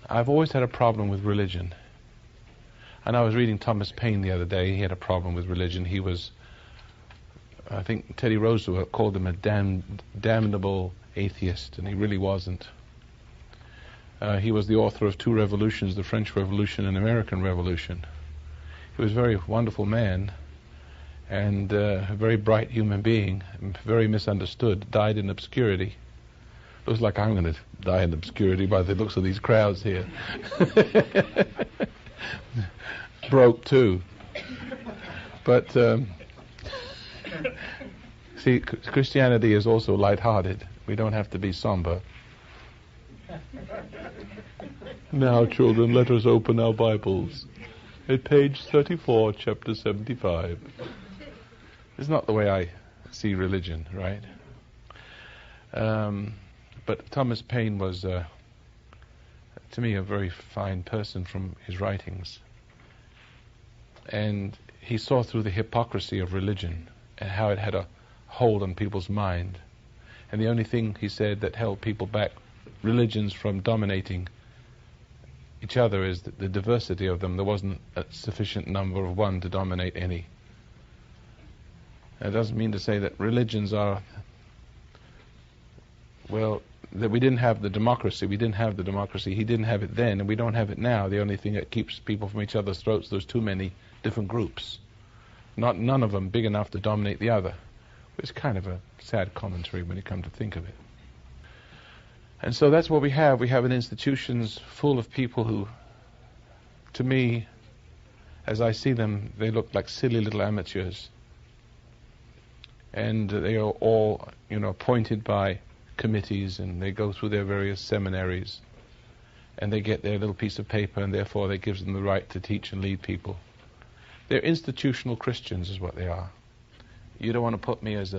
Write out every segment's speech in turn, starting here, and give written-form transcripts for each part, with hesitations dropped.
I've always had a problem with religion. And I was reading Thomas Paine the other day. He had a problem with religion. He was, I think Teddy Roosevelt called him a damnable atheist, and he really wasn't. He was the author of two revolutions, the French Revolution and American Revolution. He was a very wonderful man and a very bright human being, very misunderstood, died in obscurity. Looks like I'm going to die in obscurity by the looks of these crowds here. Broke too. But see, Christianity is also lighthearted. We don't have to be somber. Now, children, let us open our Bibles at page 34, chapter 75. It's not the way I see religion, right? But Thomas Paine was, to me, a very fine person from his writings. And he saw through the hypocrisy of religion and how it had a hold on people's mind. And the only thing, he said, that held people back, religions, from dominating each other is the diversity of them. There wasn't a sufficient number of one to dominate any. That doesn't mean to say that religions are, well, that we didn't have the democracy. We didn't have the democracy. He didn't have it then, and we don't have it now. The only thing that keeps people from each other's throats, there's too many different groups. None of them big enough to dominate the other. It's kind of a sad commentary when you come to think of it. And so that's what we have. We have an institutions full of people who, to me, as I see them, they look like silly little amateurs. And they are all, appointed by committees, and they go through their various seminaries, and they get their little piece of paper, and therefore that gives them the right to teach and lead people. They're institutional Christians is what they are. You don't want to put me as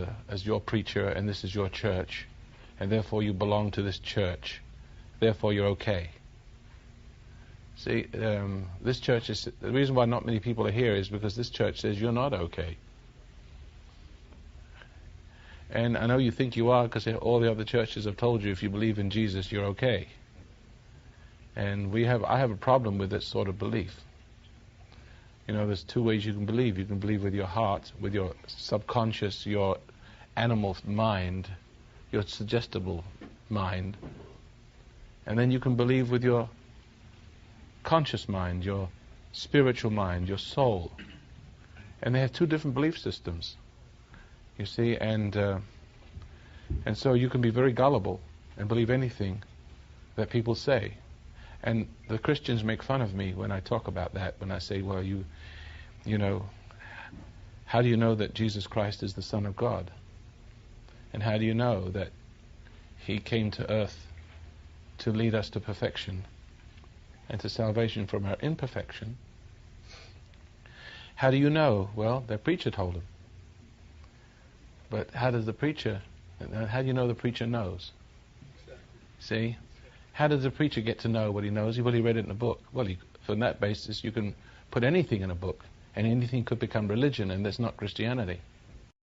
your preacher, and this is your church, and therefore you belong to this church, therefore you're okay. See, this church is, the reason why not many people are here is because this church says you're not okay. And I know you think you are because all the other churches have told you if you believe in Jesus, you're okay. And I have a problem with this sort of belief. There's two ways you can believe. You can believe with your heart, with your subconscious, your animal mind, your suggestible mind. And then you can believe with your conscious mind, your spiritual mind, your soul. And they have two different belief systems. You see, and so you can be very gullible and believe anything that people say. And the Christians make fun of me when I talk about that, when I say, well, how do you know that Jesus Christ is the Son of God? And how do you know that He came to earth to lead us to perfection and to salvation from our imperfection? How do you know? Well, their preacher told them. But how do you know the preacher knows? See? How does the preacher get to know what he knows? Well, he read it in a book. Well, from that basis, you can put anything in a book, and anything could become religion, and that's not Christianity.